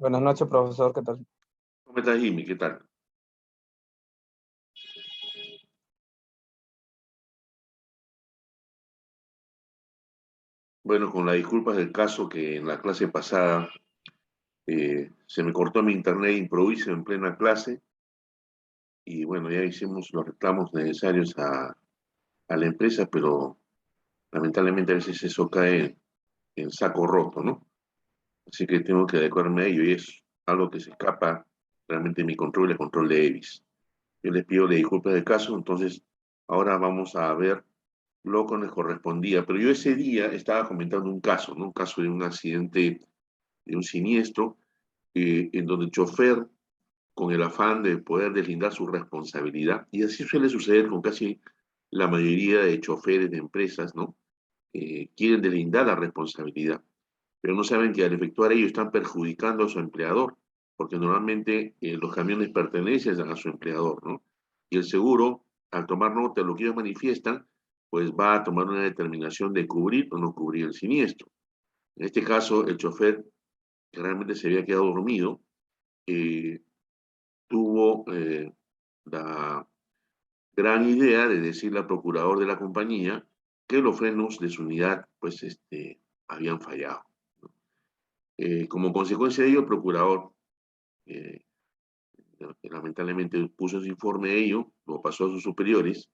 Buenas noches, profesor, ¿qué tal? ¿Cómo estás, Jimmy? ¿Qué tal? Bueno, con las disculpas del caso que en la clase pasada se me cortó mi internet de improviso en plena clase y bueno, ya hicimos los reclamos necesarios a la empresa, pero lamentablemente a veces eso cae en saco roto, ¿no? Así que tengo que adecuarme a ello y es algo que se escapa realmente de mi control y el control de Evis. Yo les pido disculpas del caso, entonces ahora vamos a ver lo que nos correspondía. Pero yo ese día estaba comentando un caso, ¿no? Un caso de un accidente, de un siniestro, en donde el chofer, con el afán de poder deslindar su responsabilidad, y así suele suceder con casi la mayoría de choferes de empresas, ¿no? Quieren deslindar la responsabilidad, pero no saben que al efectuar ello están perjudicando a su empleador, porque normalmente los camiones pertenecen a su empleador, ¿no? Y el seguro, al tomar nota de lo que ellos manifiestan, pues va a tomar una determinación de cubrir o no cubrir el siniestro. En este caso, el chofer, que realmente se había quedado dormido, eh, tuvo la gran idea de decirle al procurador de la compañía que los frenos de su unidad pues habían fallado. Como consecuencia de ello, el procurador eh, lamentablemente puso su informe de ello, lo pasó a sus superiores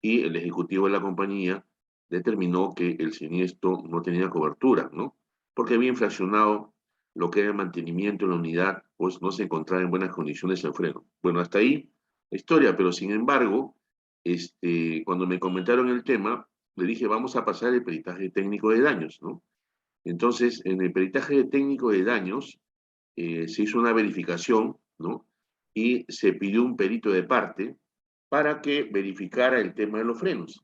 y el ejecutivo de la compañía determinó que el siniestro no tenía cobertura, ¿no? Porque había infraccionado lo que era el mantenimiento de la unidad, pues no se encontraba en buenas condiciones el freno. Bueno, hasta ahí la historia, pero sin embargo, cuando me comentaron el tema, le dije, vamos a pasar el peritaje técnico de daños, ¿no? Entonces, en el peritaje técnico de daños, se hizo una verificación, ¿no? Y se pidió un perito de parte para que verificara el tema de los frenos.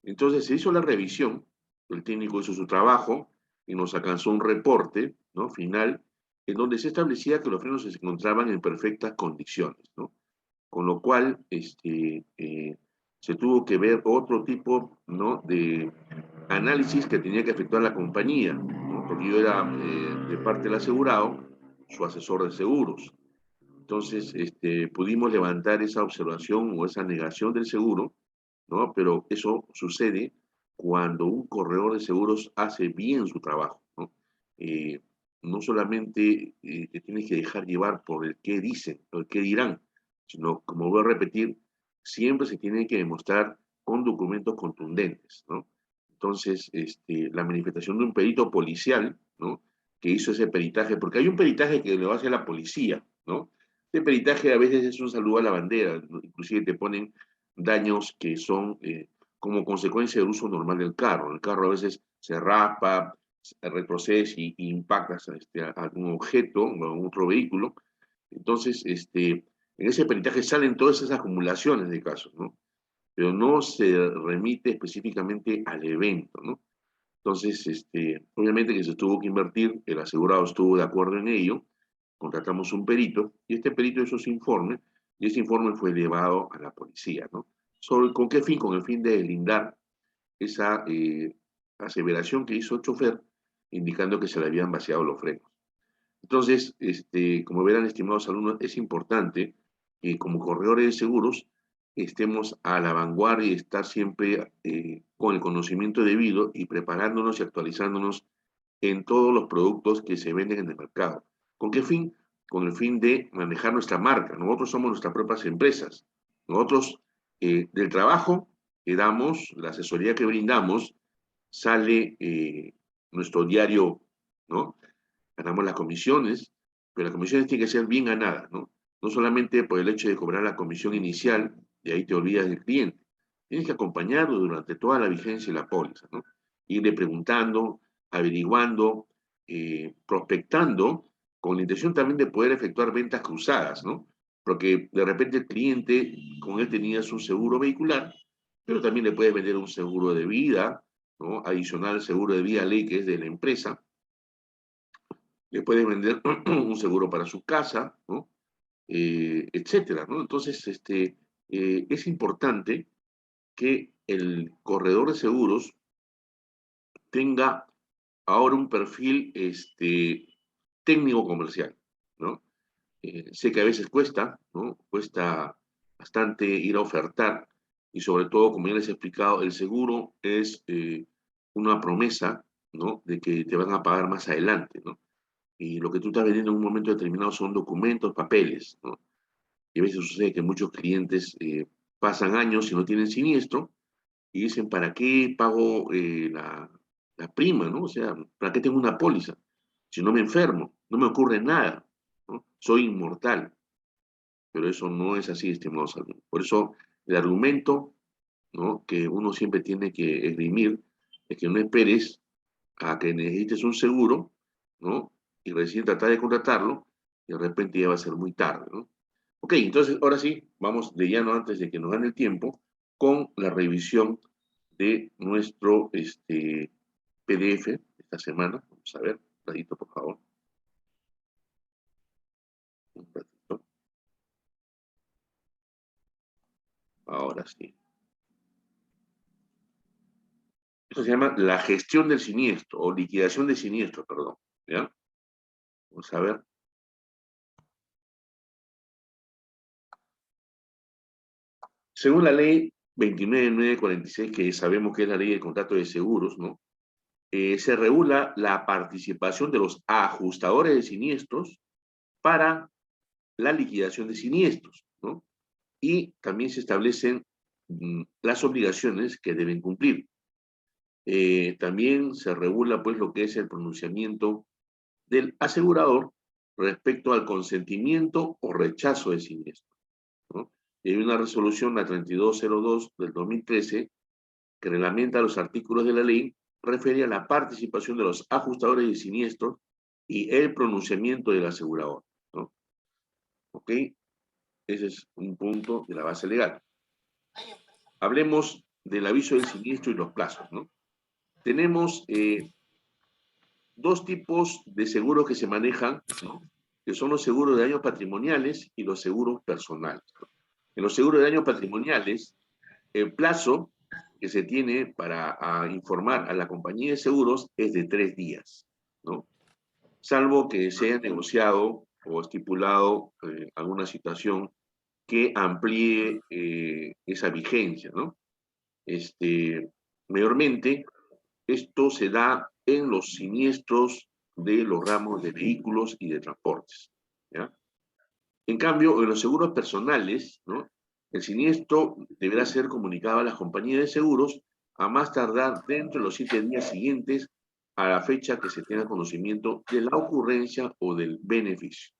Entonces se hizo la revisión, el técnico hizo su trabajo y nos alcanzó un reporte, ¿no? Final, en donde se establecía que los frenos se encontraban en perfectas condiciones, ¿no? Con lo cual se tuvo que ver otro tipo, ¿no? De análisis que tenía que efectuar la compañía, ¿no? Porque yo era de parte del asegurado, su asesor de seguros. Entonces, pudimos levantar esa observación o esa negación del seguro, ¿no? Pero eso sucede cuando un corredor de seguros hace bien su trabajo, ¿no? Eh, no solamente te tienes que dejar llevar por el qué dicen o el qué dirán, sino, como voy a repetir, siempre se tiene que demostrar con documentos contundentes, ¿no? Entonces, la manifestación de un perito policial, ¿no? Que hizo ese peritaje, porque hay un peritaje que lo hace la policía, ¿no? Este peritaje a veces es un saludo a la bandera, ¿no? Inclusive te ponen daños que son como consecuencia del uso normal del carro. El carro a veces se raspa, retrocede y impacta a algún objeto o algún otro vehículo. Entonces, en ese peritaje salen todas esas acumulaciones de casos, ¿no? Pero no se remite específicamente al evento, ¿no? Entonces, obviamente que se tuvo que invertir, el asegurado estuvo de acuerdo en ello, contratamos un perito y este perito hizo su informe y ese informe fue llevado a la policía, ¿no? ¿Con qué fin? Con el fin de deslindar esa aseveración que hizo el chofer indicando que se le habían vaciado los frenos. Entonces, como verán, estimados alumnos, es importante que como corredores de seguros estemos a la vanguardia y estar siempre con el conocimiento debido y preparándonos y actualizándonos en todos los productos que se venden en el mercado. ¿Con qué fin? Con el fin de manejar nuestra marca. Nosotros somos nuestras propias empresas. Nosotros, del trabajo que damos, la asesoría que brindamos, sale nuestro diario, ¿no? Ganamos las comisiones, pero las comisiones tienen que ser bien ganadas, ¿no? No solamente por el hecho de cobrar la comisión inicial, y ahí te olvidas del cliente. Tienes que acompañarlo durante toda la vigencia de la póliza, ¿no? Irle preguntando, averiguando, prospectando, con la intención también de poder efectuar ventas cruzadas, ¿no? Porque de repente el cliente, con él tenía su seguro vehicular, pero también le puede vender un seguro de vida, ¿no? Adicional al seguro de vida ley que es de la empresa, le puede vender un seguro para su casa, ¿no? Etcétera, ¿no? Entonces, es importante que el corredor de seguros tenga ahora un perfil, técnico comercial, ¿no? Sé que a veces cuesta, ¿no? Cuesta bastante ir a ofertar y sobre todo, como ya les he explicado, el seguro es una promesa, ¿no? De que te van a pagar más adelante, ¿no? Y lo que tú estás vendiendo en un momento determinado son documentos, papeles, ¿no? Y a veces sucede que muchos clientes pasan años y no tienen siniestro y dicen, ¿para qué pago la prima, ¿no? O sea, ¿para qué tengo una póliza? Si no me enfermo, no me ocurre nada, ¿no? Soy inmortal, pero eso no es así, estimados alumnos. Por eso el argumento, ¿no? Que uno siempre tiene que esgrimir es que no esperes a que necesites un seguro, ¿no? Y recién tratar de contratarlo y de repente ya va a ser muy tarde, ¿no? Ok, entonces ahora sí, vamos de llano antes de que nos gane el tiempo con la revisión de nuestro PDF esta semana. Vamos a ver, un ratito, por favor. Un ratito. Ahora sí. Esto se llama la gestión del siniestro o liquidación de siniestro, perdón. ¿Ya? Vamos a ver. Según la ley 29.946, que sabemos que es la ley del contrato de seguros, ¿no? Se regula la participación de los ajustadores de siniestros para la liquidación de siniestros, ¿no? Y también se establecen las obligaciones que deben cumplir. También se regula pues lo que es el pronunciamiento del asegurador respecto al consentimiento o rechazo de siniestro, ¿no? Y hay una resolución, la 3202 del 2013, que reglamenta los artículos de la ley, refiere a la participación de los ajustadores de siniestros y el pronunciamiento del asegurador, ¿no? ¿Ok? Ese es un punto de la base legal. Hablemos del aviso del siniestro y los plazos, ¿no? Tenemos dos tipos de seguros que se manejan, ¿no? Que son los seguros de daños patrimoniales y los seguros personales, ¿no? En los seguros de daños patrimoniales, el plazo que se tiene para informar a la compañía de seguros es de 3 días, ¿no? Salvo que se haya negociado o estipulado alguna situación que amplíe esa vigencia, ¿no? Mayormente, esto se da en los siniestros de los ramos de vehículos y de transportes, ¿ya? En cambio, en los seguros personales, ¿no? El siniestro deberá ser comunicado a las compañías de seguros a más tardar dentro de los 7 días siguientes a la fecha que se tenga conocimiento de la ocurrencia o del beneficio.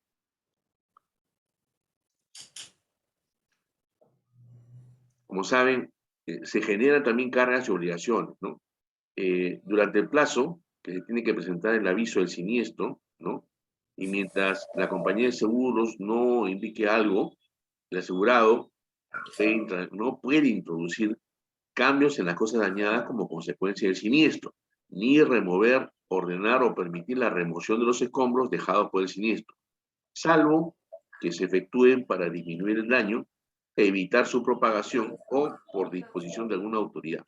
Como saben, se generan también cargas y obligaciones, ¿no? Durante el plazo que se tiene que presentar el aviso del siniestro, ¿no? Y mientras la compañía de seguros no indique algo, el asegurado no puede introducir cambios en las cosas dañadas como consecuencia del siniestro, ni remover, ordenar o permitir la remoción de los escombros dejados por el siniestro, salvo que se efectúen para disminuir el daño, evitar su propagación o por disposición de alguna autoridad.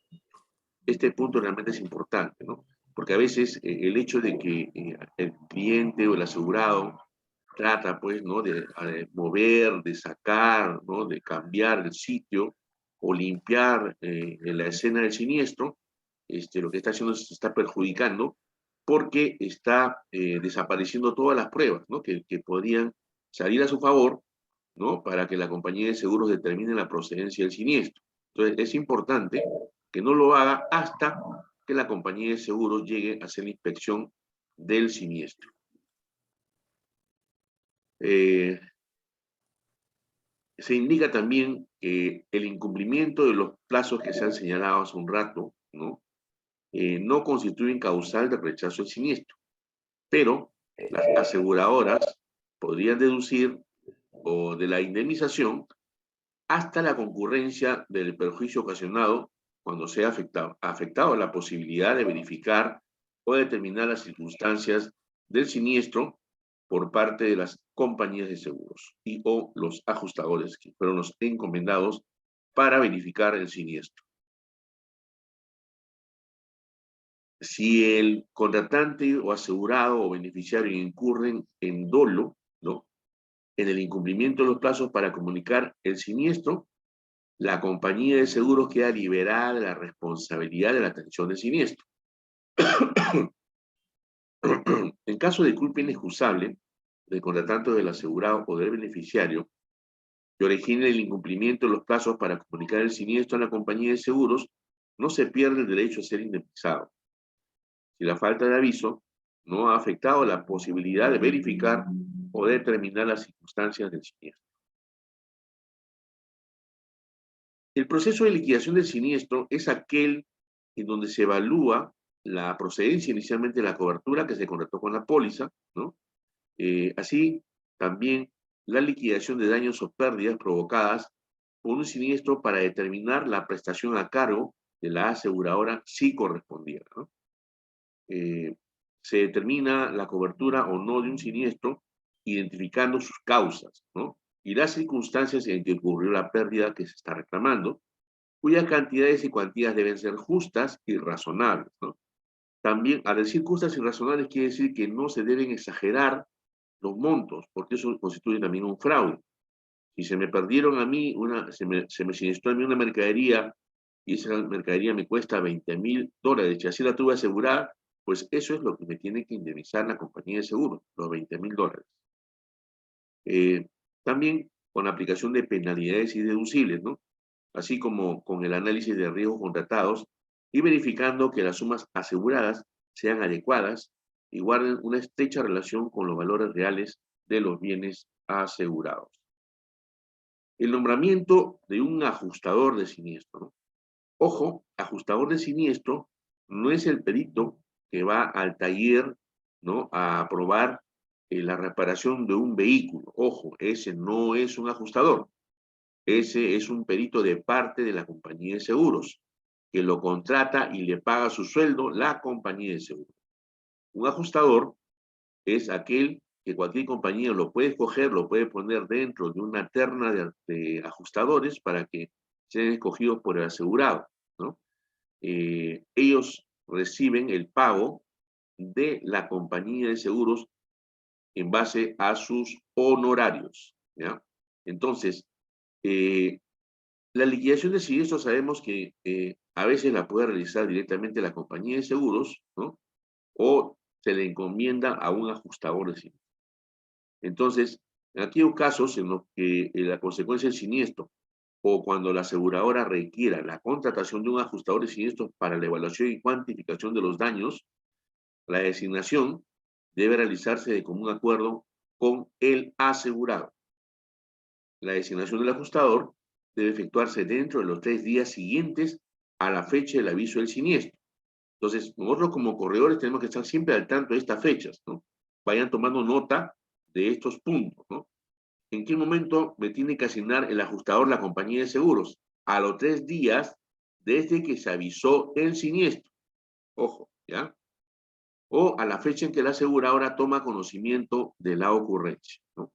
Este punto realmente es importante, ¿no? Porque a veces el hecho de que el cliente o el asegurado trata, pues, ¿no? De mover, de sacar, ¿no? De cambiar el sitio o limpiar en la escena del siniestro, lo que está haciendo es está perjudicando porque está desapareciendo todas las pruebas, ¿no? Que podrían salir a su favor, ¿no? Para que la compañía de seguros determine la procedencia del siniestro. Entonces, es importante que no lo haga hasta que la compañía de seguros llegue a hacer la inspección del siniestro. Se indica también que el incumplimiento de los plazos que se han señalado hace un rato, ¿no? No constituyen causal de rechazo del siniestro, pero las aseguradoras podrían deducir o de la indemnización hasta la concurrencia del perjuicio ocasionado cuando sea afectado la posibilidad de verificar o determinar las circunstancias del siniestro por parte de las compañías de seguros y o los ajustadores que fueron los encomendados para verificar el siniestro. Si el contratante o asegurado o beneficiario incurren en dolo, ¿no?, en el incumplimiento de los plazos para comunicar el siniestro, la compañía de seguros queda liberada de la responsabilidad de la atención del siniestro. En caso de culpa inexcusable del contratante o del asegurado o del beneficiario que origine el incumplimiento de los plazos para comunicar el siniestro a la compañía de seguros, no se pierde el derecho a ser indemnizado. Si la falta de aviso no ha afectado la posibilidad de verificar o determinar las circunstancias del siniestro. El proceso de liquidación del siniestro es aquel en donde se evalúa la procedencia inicialmente de la cobertura que se contrató con la póliza, ¿no? Así también la liquidación de daños o pérdidas provocadas por un siniestro para determinar la prestación a cargo de la aseguradora si correspondiera, ¿no? Eh, Se determina la cobertura o no de un siniestro identificando sus causas, ¿no?, y las circunstancias en que ocurrió la pérdida que se está reclamando, cuyas cantidades y cuantías deben ser justas y razonables, ¿no? También, al decir justas y razonables, quiere decir que no se deben exagerar los montos, porque eso constituye también un fraude. Si se me perdieron a mí, se me siniestró a mí una mercadería y esa mercadería me cuesta $20,000, y así la tuve asegurada, pues eso es lo que me tiene que indemnizar la compañía de seguros, los $20,000. Eh, También con la aplicación de penalidades y deducibles, ¿no?, así como con el análisis de riesgos contratados y verificando que las sumas aseguradas sean adecuadas y guarden una estrecha relación con los valores reales de los bienes asegurados. El nombramiento de un ajustador de siniestro, ¿no? Ojo, ajustador de siniestro no es el perito que va al taller, ¿no?, a aprobar la reparación de un vehículo. Ojo, ese no es un ajustador. Ese es un perito de parte de la compañía de seguros, que lo contrata y le paga su sueldo la compañía de seguros. Un ajustador es aquel que cualquier compañía lo puede escoger, lo puede poner dentro de una terna de ajustadores para que sean escogidos por el asegurado, ¿no? Ellos reciben el pago de la compañía de seguros en base a sus honorarios, ¿ya? Entonces, eh, la liquidación de siniestros sabemos que a veces la puede realizar directamente la compañía de seguros, ¿no?, o se le encomienda a un ajustador de siniestros. Entonces, en aquellos casos en los que la consecuencia del siniestro o cuando la aseguradora requiera la contratación de un ajustador de siniestros para la evaluación y cuantificación de los daños, la designación debe realizarse de común acuerdo con el asegurado. La designación del ajustador debe efectuarse dentro de los 3 días siguientes a la fecha del aviso del siniestro. Entonces, nosotros como corredores tenemos que estar siempre al tanto de estas fechas, ¿no? Vayan tomando nota de estos puntos, ¿no? ¿En qué momento me tiene que asignar el ajustador la compañía de seguros? A los 3 días desde que se avisó el siniestro. Ojo, ¿ya? O a la fecha en que la aseguradora toma conocimiento de la ocurrencia, ¿no?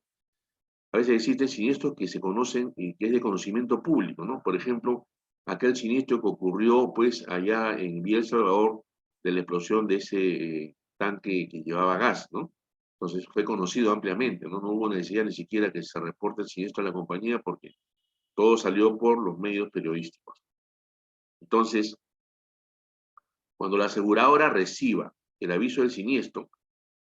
A veces existen siniestros que se conocen y que es de conocimiento público, ¿no? Por ejemplo, aquel siniestro que ocurrió, pues, allá en Villa El Salvador, de la explosión de ese tanque que llevaba gas, ¿no? Entonces fue conocido ampliamente, ¿no? No hubo necesidad ni siquiera que se reporte el siniestro a la compañía porque todo salió por los medios periodísticos. Entonces, cuando la aseguradora reciba el aviso del siniestro,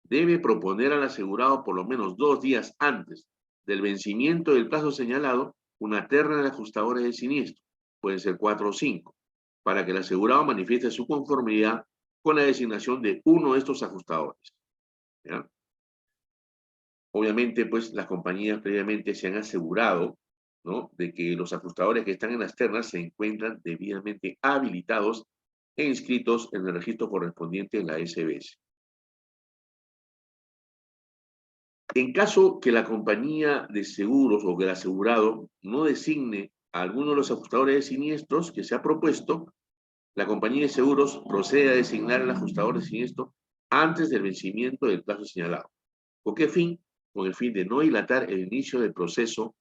debe proponer al asegurado por lo menos 2 días antes del vencimiento del plazo señalado una terna de ajustadores de siniestro, pueden ser 4 o 5, para que el asegurado manifieste su conformidad con la designación de uno de estos ajustadores, ¿ya? Obviamente, pues las compañías previamente se han asegurado, ¿no?, de que los ajustadores que están en las ternas se encuentran debidamente habilitados e inscritos en el registro correspondiente en la SBS. En caso que la compañía de seguros o que el asegurado no designe a alguno de los ajustadores de siniestros que se ha propuesto, la compañía de seguros procede a designar al ajustador de siniestro antes del vencimiento del plazo señalado. ¿Con qué fin? Con el fin de no dilatar el inicio del proceso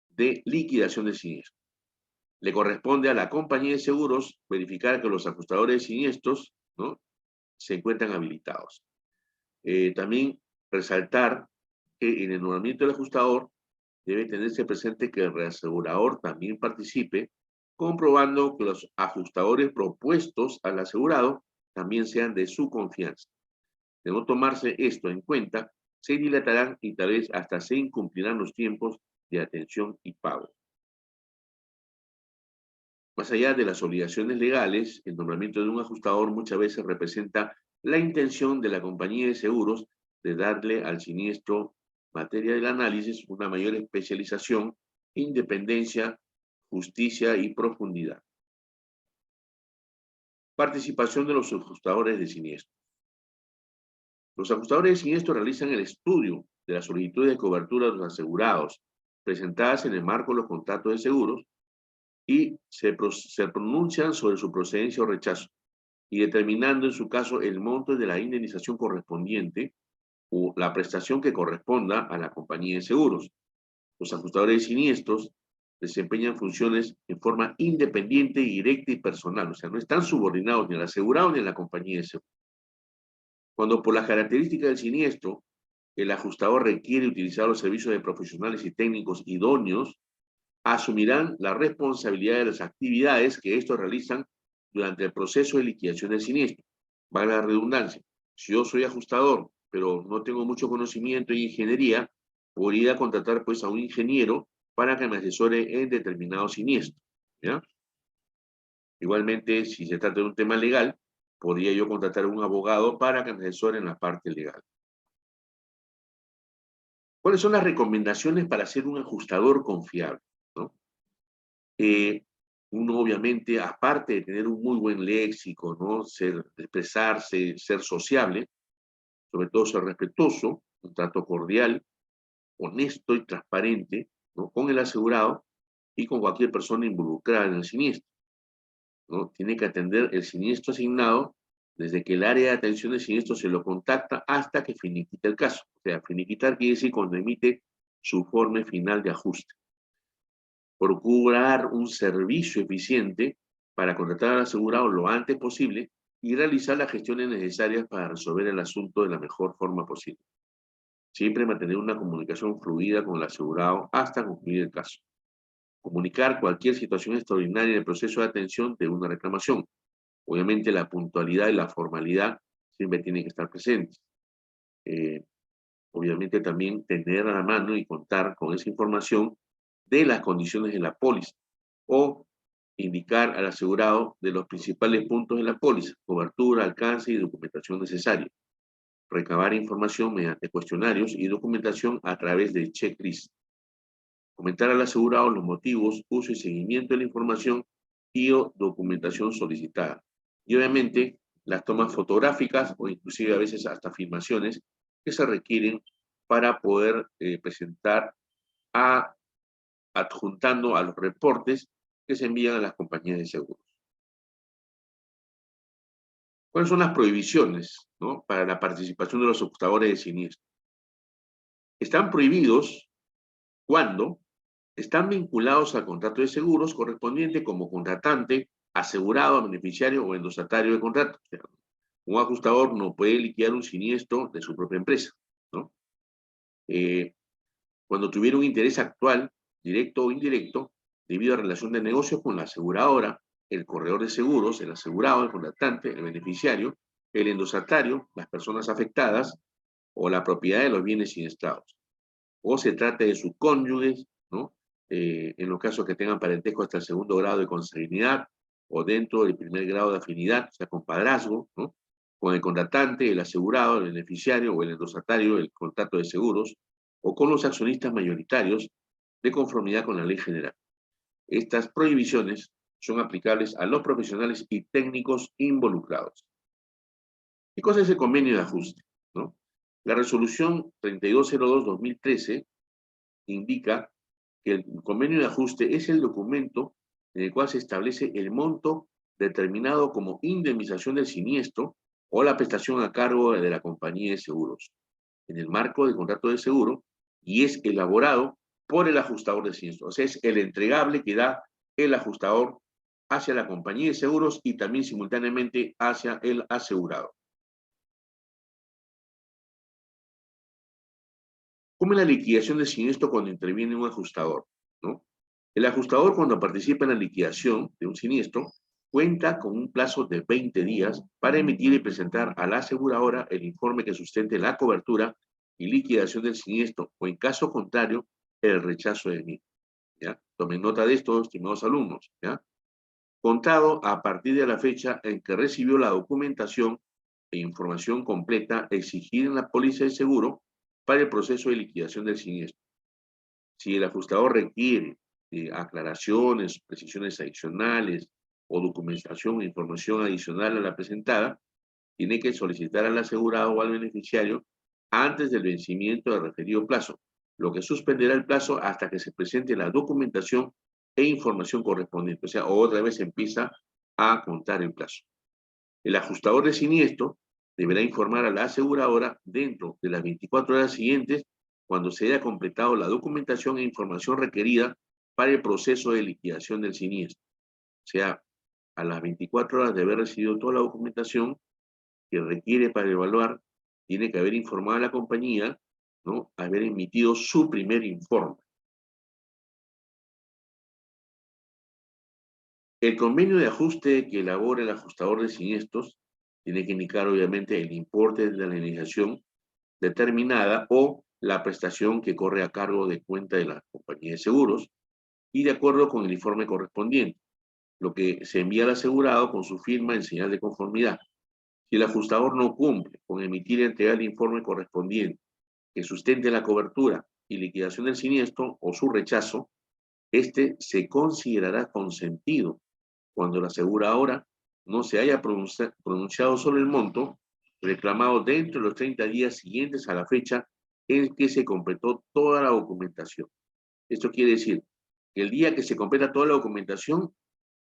de liquidación del siniestro. Le corresponde a la compañía de seguros verificar que los ajustadores de siniestros, ¿no?, se encuentran habilitados. También resaltar que en el nombramiento del ajustador debe tenerse presente que el reasegurador también participe, comprobando que los ajustadores propuestos al asegurado también sean de su confianza. De no tomarse esto en cuenta, se dilatarán y tal vez hasta se incumplirán los tiempos de atención y pago. Más allá de las obligaciones legales, el nombramiento de un ajustador muchas veces representa la intención de la compañía de seguros de darle al siniestro materia del análisis una mayor especialización, independencia, justicia y profundidad. Participación de los ajustadores de siniestro. Los ajustadores de siniestro realizan el estudio de las solicitudes de cobertura de los asegurados presentadas en el marco de los contratos de seguros y se pronuncian sobre su procedencia o rechazo, y determinando en su caso el monto de la indemnización correspondiente o la prestación que corresponda a la compañía de seguros. Los ajustadores de siniestros desempeñan funciones en forma independiente, directa y personal, o sea, no están subordinados ni al asegurado ni a la compañía de seguros. Cuando por las características del siniestro, el ajustador requiere utilizar los servicios de profesionales y técnicos idóneos, asumirán la responsabilidad de las actividades que estos realizan durante el proceso de liquidación del siniestro. Vale la redundancia. Si yo soy ajustador, pero no tengo mucho conocimiento en ingeniería, podría contratar pues a un ingeniero para que me asesore en determinado siniestro, ¿ya? Igualmente, si se trata de un tema legal, podría yo contratar a un abogado para que me asesore en la parte legal. ¿Cuáles son las recomendaciones para ser un ajustador confiable, ¿no? Uno obviamente, aparte de tener un muy buen léxico, ¿no? Expresarse, ser sociable, sobre todo ser respetuoso, un trato cordial, honesto y transparente, ¿no? Con el asegurado y con cualquier persona involucrada en el siniestro, ¿no? Tiene que atender el siniestro asignado desde que el área de atención del siniestro se lo contacta hasta que finiquita el caso. O sea, finiquitar quiere decir cuando emite su informe final de ajuste. Procurar un servicio eficiente para contratar al asegurado lo antes posible y realizar las gestiones necesarias para resolver el asunto de la mejor forma posible. Siempre mantener una comunicación fluida con el asegurado hasta concluir el caso. Comunicar cualquier situación extraordinaria en el proceso de atención de una reclamación. Obviamente la puntualidad y la formalidad siempre tienen que estar presentes. Obviamente también tener a la mano y contar con esa información de las condiciones de la póliza o indicar al asegurado de los principales puntos de la póliza, cobertura, alcance y documentación necesaria. Recabar información mediante cuestionarios y documentación a través de checklist. Comentar al asegurado los motivos, uso y seguimiento de la información y o documentación solicitada. Y obviamente las tomas fotográficas o inclusive a veces hasta filmaciones que se requieren para poder presentar adjuntando a los reportes que se envían a las compañías de seguros. ¿Cuáles son las prohibiciones, ¿no? Para la participación de los ajustadores de siniestro? Están prohibidos cuando están vinculados al contrato de seguros correspondiente como contratante, asegurado, beneficiario o endosatario de contrato. O sea, un ajustador no puede liquidar un siniestro de su propia empresa, ¿no? Cuando tuviera un interés actual, directo o indirecto, debido a relación de negocios con la aseguradora, el corredor de seguros, el asegurado, el contratante, el beneficiario, el endosatario, las personas afectadas o la propiedad de los bienes siniestrados. O se trata de sus cónyuges, ¿no? En los casos que tengan parentesco hasta el segundo grado de consanguinidad o dentro del primer grado de afinidad, o sea, compadrazgo, ¿no? Con el contratante, el asegurado, el beneficiario o el endosatario, el contrato de seguros, o con los accionistas mayoritarios de conformidad con la ley general. Estas prohibiciones son aplicables a los profesionales y técnicos involucrados. ¿Qué cosa es el convenio de ajuste, ¿no? La resolución 3202-2013 indica que el convenio de ajuste es el documento en el cual se establece el monto determinado como indemnización del siniestro o la prestación a cargo de la compañía de seguros en el marco del contrato de seguro y es elaborado por el ajustador de siniestro. O sea, es el entregable que da el ajustador hacia la compañía de seguros y también simultáneamente hacia el asegurado. ¿Cómo es la liquidación del siniestro cuando interviene un ajustador? ¿No? El ajustador, cuando participa en la liquidación de un siniestro, cuenta con un plazo de 20 días para emitir y presentar a la aseguradora el informe que sustente la cobertura y liquidación del siniestro, o en caso contrario, el rechazo del mismo. ¿Ya? Tomen nota de esto, estimados alumnos. ¿Ya? Contado a partir de la fecha en que recibió la documentación e información completa exigida en la póliza de seguro para el proceso de liquidación del siniestro. Si el ajustador requiere aclaraciones, precisiones adicionales o documentación o información adicional a la presentada, tiene que solicitar al asegurado o al beneficiario antes del vencimiento del referido plazo, lo que suspenderá el plazo hasta que se presente la documentación e información correspondiente. O sea, otra vez empieza a contar el plazo. El ajustador de siniestro deberá informar a la aseguradora dentro de las 24 horas siguientes cuando se haya completado la documentación e información requerida para el proceso de liquidación del siniestro. O sea, a las 24 horas de haber recibido toda la documentación que requiere para evaluar, tiene que haber informado a la compañía, ¿no? Haber emitido su primer informe. El convenio de ajuste que elabora el ajustador de siniestros tiene que indicar, obviamente, el importe de la indemnización determinada o la prestación que corre a cargo de cuenta de la compañía de seguros y de acuerdo con el informe correspondiente, lo que se envía al asegurado con su firma en señal de conformidad. Si el ajustador no cumple con emitir y entregar el informe correspondiente que sustente la cobertura y liquidación del siniestro o su rechazo, este se considerará consentido cuando la aseguradora no se haya pronunciado sobre el monto reclamado dentro de los 30 días siguientes a la fecha en que se completó toda la documentación. Esto quiere decir que el día que se completa toda la documentación,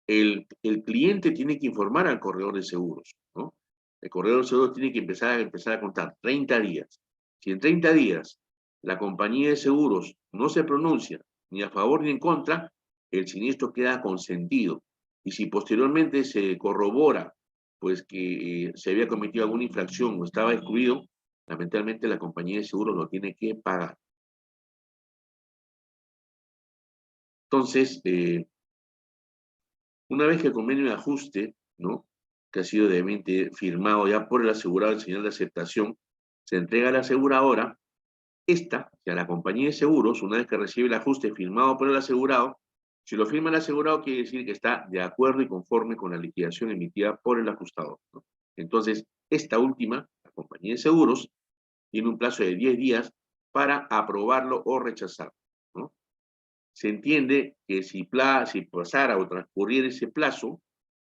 el cliente tiene que informar al corredor de seguros, ¿no? El corredor de seguros tiene que empezar a contar 30 días. Si en 30 días la compañía de seguros no se pronuncia ni a favor ni en contra, el siniestro queda consentido. Y si posteriormente se corrobora pues que se había cometido alguna infracción o estaba excluido, lamentablemente la compañía de seguros lo tiene que pagar. Entonces, una vez que el convenio de ajuste, ¿no? Que ha sido debidamente firmado ya por el asegurado en señal de aceptación, se entrega a la aseguradora, esta, y a la compañía de seguros, una vez que recibe el ajuste firmado por el asegurado, si lo firma el asegurado quiere decir que está de acuerdo y conforme con la liquidación emitida por el ajustador, ¿no? Entonces, esta última, la compañía de seguros, tiene un plazo de 10 días para aprobarlo o rechazarlo, ¿no? Se entiende que si pasara o transcurriera ese plazo,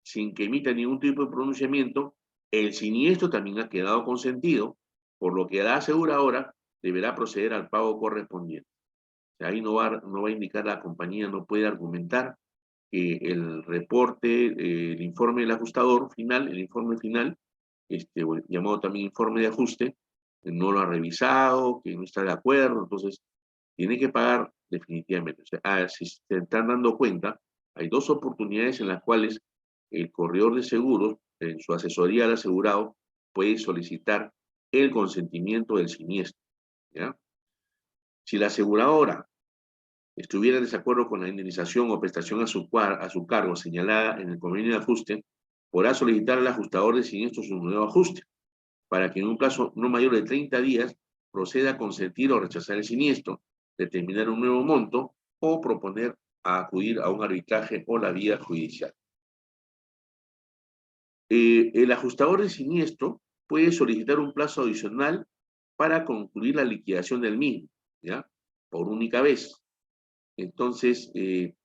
sin que emita ningún tipo de pronunciamiento, el siniestro también ha quedado consentido, por lo que la aseguradora deberá proceder al pago correspondiente. O sea, ahí no va a indicar la compañía, no puede argumentar que el reporte, el informe del ajustador final, el informe final, llamado también informe de ajuste, no lo ha revisado, que no está de acuerdo, entonces tiene que pagar definitivamente. O sea, si se están dando cuenta, hay dos oportunidades en las cuales el corredor de seguros, en su asesoría al asegurado, puede solicitar el consentimiento del siniestro, ¿ya? Si la aseguradora estuviera en desacuerdo con la indemnización o prestación a su cargo señalada en el convenio de ajuste, podrá solicitar al ajustador de siniestros un nuevo ajuste, para que en un plazo no mayor de 30 días proceda a consentir o rechazar el siniestro, determinar un nuevo monto o proponer a acudir a un arbitraje o la vía judicial. El ajustador de siniestro puede solicitar un plazo adicional para concluir la liquidación del mismo, ¿ya? Por única vez. Entonces,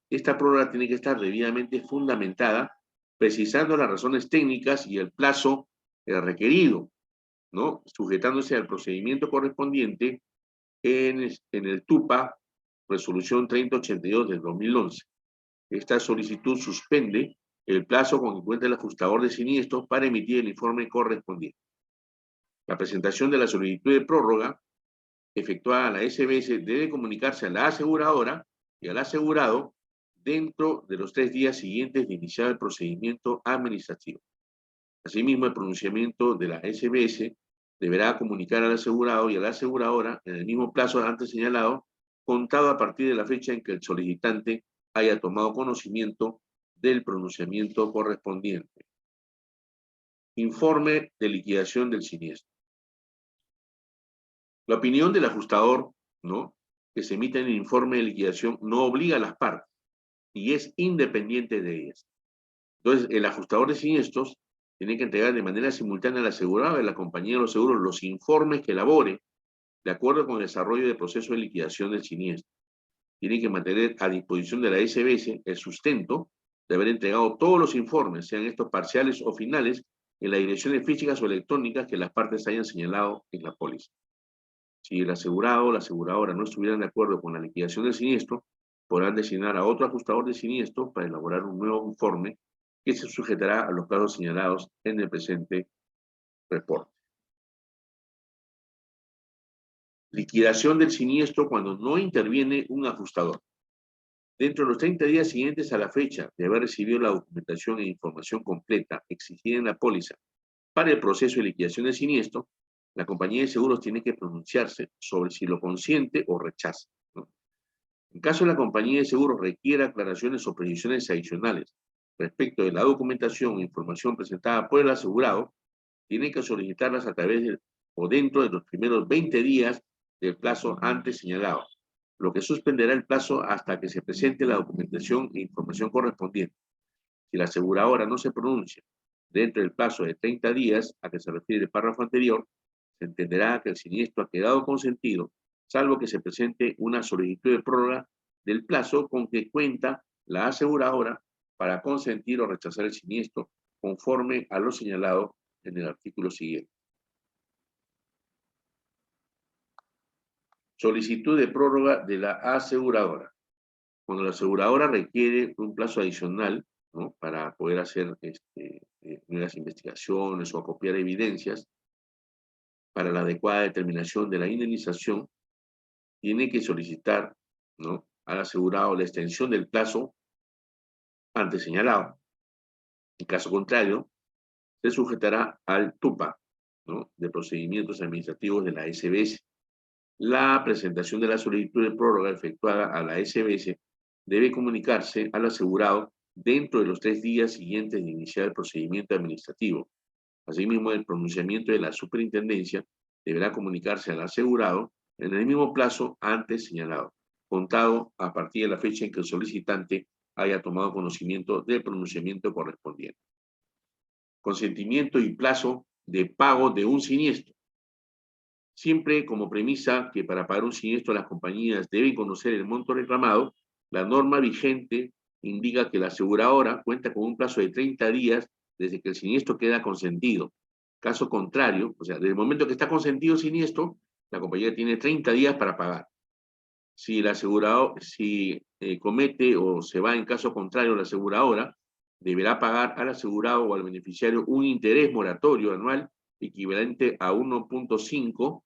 esta prórroga tiene que estar debidamente fundamentada, precisando las razones técnicas y el plazo requerido, ¿no? Sujetándose al procedimiento correspondiente en el TUPA, resolución 3082 del 2011. Esta solicitud suspende el plazo con que cuenta el ajustador de siniestros para emitir el informe correspondiente. La presentación de la solicitud de prórroga efectuada a la SBS debe comunicarse a la aseguradora y al asegurado dentro de los 3 días siguientes de iniciar el procedimiento administrativo. Asimismo, el pronunciamiento de la SBS deberá comunicar al asegurado y a la aseguradora en el mismo plazo antes señalado, contado a partir de la fecha en que el solicitante haya tomado conocimiento del pronunciamiento correspondiente. Informe de liquidación del siniestro. La opinión del ajustador, ¿no?, que se emite en el informe de liquidación no obliga a las partes y es independiente de ellas. Entonces, el ajustador de siniestros tiene que entregar de manera simultánea al asegurado y a la compañía de los seguros los informes que elabore de acuerdo con el desarrollo del proceso de liquidación del siniestro. Tiene que mantener a disposición de la SBS el sustento de haber entregado todos los informes, sean estos parciales o finales, en las direcciones físicas o electrónicas que las partes hayan señalado en la póliza. Si el asegurado o la aseguradora no estuvieran de acuerdo con la liquidación del siniestro, podrán designar a otro ajustador de siniestro para elaborar un nuevo informe que se sujetará a los plazos señalados en el presente reporte. Liquidación del siniestro cuando no interviene un ajustador. Dentro de los 30 días siguientes a la fecha de haber recibido la documentación e información completa exigida en la póliza para el proceso de liquidación del siniestro, la compañía de seguros tiene que pronunciarse sobre si lo consiente o rechaza, ¿no? En caso de la compañía de seguros requiera aclaraciones o precisiones adicionales respecto de la documentación o información presentada por el asegurado, tiene que solicitarlas a través de o dentro de los primeros 20 días del plazo antes señalado, lo que suspenderá el plazo hasta que se presente la documentación e información correspondiente. Si la aseguradora no se pronuncia dentro del plazo de 30 días a que se refiere el párrafo anterior, se entenderá que el siniestro ha quedado consentido, salvo que se presente una solicitud de prórroga del plazo con que cuenta la aseguradora para consentir o rechazar el siniestro conforme a lo señalado en el artículo siguiente. Solicitud de prórroga de la aseguradora. Cuando la aseguradora requiere un plazo adicional, ¿no?, para poder hacer nuevas investigaciones o acopiar evidencias para la adecuada determinación de la indemnización, tiene que solicitar, ¿no?, al asegurado la extensión del plazo antes señalado. En caso contrario, se sujetará al TUPA, ¿no?, de procedimientos administrativos de la SBS. La presentación de la solicitud de prórroga efectuada a la SBS debe comunicarse al asegurado dentro de los 3 días siguientes de iniciar el procedimiento administrativo. Asimismo, el pronunciamiento de la superintendencia deberá comunicarse al asegurado en el mismo plazo antes señalado, contado a partir de la fecha en que el solicitante haya tomado conocimiento del pronunciamiento correspondiente. Consentimiento y plazo de pago de un siniestro. Siempre como premisa que para pagar un siniestro las compañías deben conocer el monto reclamado, la norma vigente indica que la aseguradora cuenta con un plazo de 30 días desde que el siniestro queda consentido. Caso contrario, o sea, desde el momento que está consentido el siniestro, la compañía tiene 30 días para pagar. Si el asegurador, comete o se va en caso contrario la aseguradora, deberá pagar al asegurado o al beneficiario un interés moratorio anual equivalente a 1.5,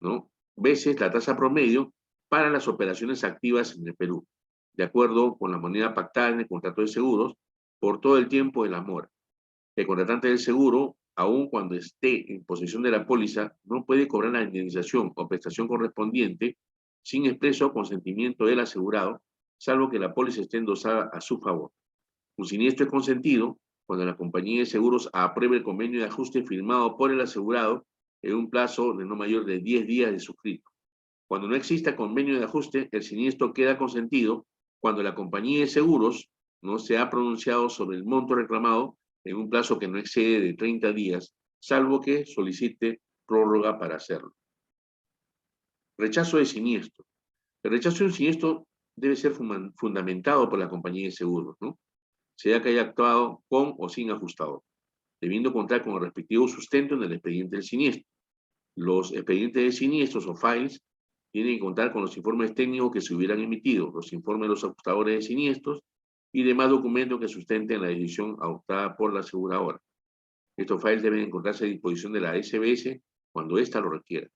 ¿no?, veces la tasa promedio para las operaciones activas en el Perú, de acuerdo con la moneda pactada en el contrato de seguros, por todo el tiempo de la mora. El contratante del seguro, aun cuando esté en posesión de la póliza, no puede cobrar la indemnización o prestación correspondiente sin expreso consentimiento del asegurado, salvo que la póliza esté endosada a su favor. Un siniestro es consentido cuando la compañía de seguros apruebe el convenio de ajuste firmado por el asegurado en un plazo de no mayor de 10 días de suscrito. Cuando no exista convenio de ajuste, el siniestro queda consentido cuando la compañía de seguros no se ha pronunciado sobre el monto reclamado en un plazo que no excede de 30 días, salvo que solicite prórroga para hacerlo. Rechazo de siniestro. El rechazo de un siniestro debe ser fundamentado por la compañía de seguros, ¿no?, sea que haya actuado con o sin ajustador, debiendo contar con el respectivo sustento en el expediente del siniestro. Los expedientes de siniestros o files tienen que contar con los informes técnicos que se hubieran emitido, los informes de los ajustadores de siniestros y demás documentos que sustenten la decisión adoptada por la aseguradora. Estos files deben encontrarse a disposición de la SBS cuando ésta lo requiera.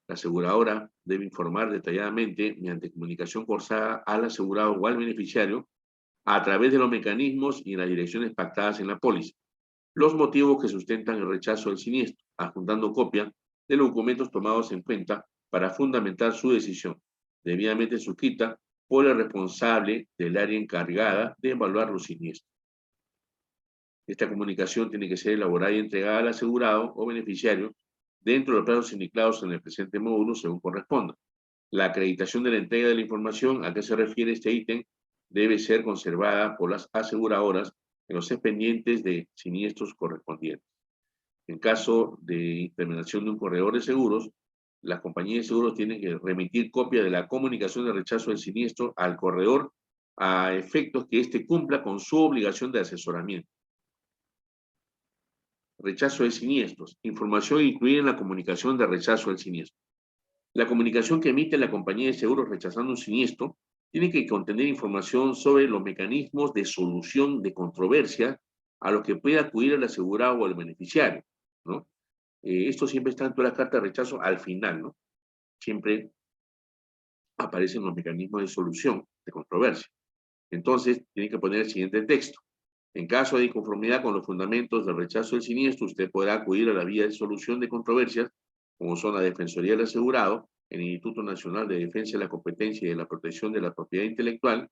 La aseguradora debe informar detalladamente, mediante comunicación forzada al asegurado o al beneficiario, a través de los mecanismos y en las direcciones pactadas en la póliza, los motivos que sustentan el rechazo del siniestro, adjuntando copia de los documentos tomados en cuenta para fundamentar su decisión, debidamente suscrita por el responsable del área encargada de evaluar los siniestros. Esta comunicación tiene que ser elaborada y entregada al asegurado o beneficiario dentro de los plazos indicados en el presente módulo según corresponda. La acreditación de la entrega de la información a que se refiere este ítem debe ser conservada por las aseguradoras en los expedientes de siniestros correspondientes. En caso de implementación de un corredor de seguros, las compañías de seguros tienen que remitir copia de la comunicación de rechazo del siniestro al corredor a efectos que éste cumpla con su obligación de asesoramiento. Rechazo de siniestros. Información incluida en la comunicación de rechazo del siniestro. La comunicación que emite la compañía de seguros rechazando un siniestro tiene que contener información sobre los mecanismos de solución de controversia a los que puede acudir el asegurado o el beneficiario, ¿no? Esto siempre está en toda la carta de rechazo al final, ¿no? Siempre aparecen los mecanismos de solución de controversia. Entonces, tiene que poner el siguiente texto. En caso de inconformidad con los fundamentos del rechazo del siniestro, usted podrá acudir a la vía de solución de controversias, como son la Defensoría del Asegurado, el Instituto Nacional de Defensa de la Competencia y de la Protección de la Propiedad Intelectual,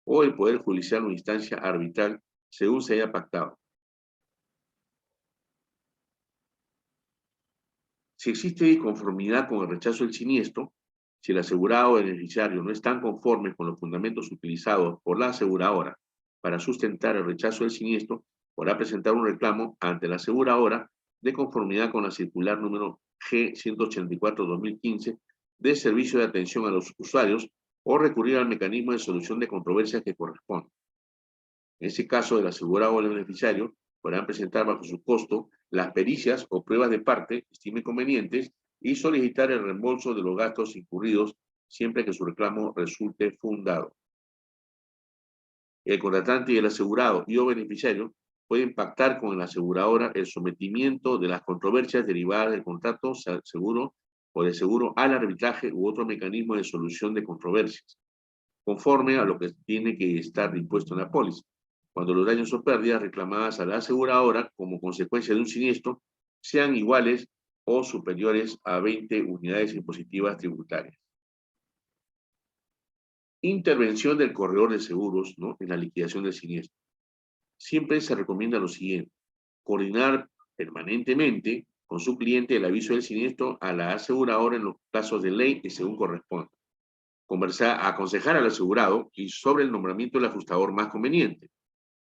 o el Poder Judicial o instancia arbitral, según se haya pactado. Si existe disconformidad con el rechazo del siniestro, si el asegurado o el beneficiario no están conformes con los fundamentos utilizados por la aseguradora para sustentar el rechazo del siniestro, podrá presentar un reclamo ante la aseguradora de conformidad con la circular número G184-2015 de servicio de atención a los usuarios o recurrir al mecanismo de solución de controversias que corresponde. En ese caso, el asegurado o el beneficiario podrán presentar bajo su costo las pericias o pruebas de parte, estime convenientes, y solicitar el reembolso de los gastos incurridos siempre que su reclamo resulte fundado. El contratante y el asegurado y o beneficiario pueden pactar con la aseguradora el sometimiento de las controversias derivadas del contrato seguro o de seguro al arbitraje u otro mecanismo de solución de controversias, conforme a lo que tiene que estar dispuesto en la póliza, cuando los daños o pérdidas reclamadas a la aseguradora como consecuencia de un siniestro sean iguales o superiores a 20 unidades impositivas tributarias. Intervención del corredor de seguros, ¿no?, en la liquidación del siniestro. Siempre se recomienda lo siguiente: coordinar permanentemente con su cliente el aviso del siniestro a la aseguradora en los plazos de ley que según corresponda. Aconsejar al asegurado y sobre el nombramiento del ajustador más conveniente.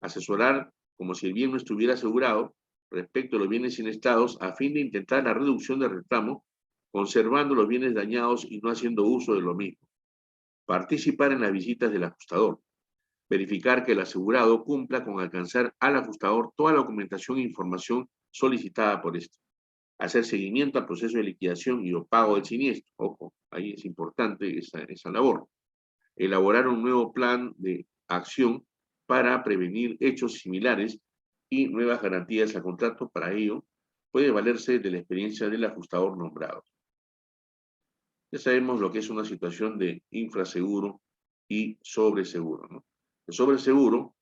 Asesorar como si el bien no estuviera asegurado respecto a los bienes sinestados a fin de intentar la reducción del reclamo, conservando los bienes dañados y no haciendo uso de lo mismo. Participar en las visitas del ajustador. Verificar que el asegurado cumpla con alcanzar al ajustador toda la documentación e información solicitada por este. Hacer seguimiento al proceso de liquidación y o pago del siniestro. Ojo, ahí es importante esa labor. Elaborar un nuevo plan de acción para prevenir hechos similares y nuevas garantías al contrato. Para ello, puede valerse de la experiencia del ajustador nombrado. Ya sabemos lo que es una situación de infraseguro y sobreseguro, ¿no? El sobreseguro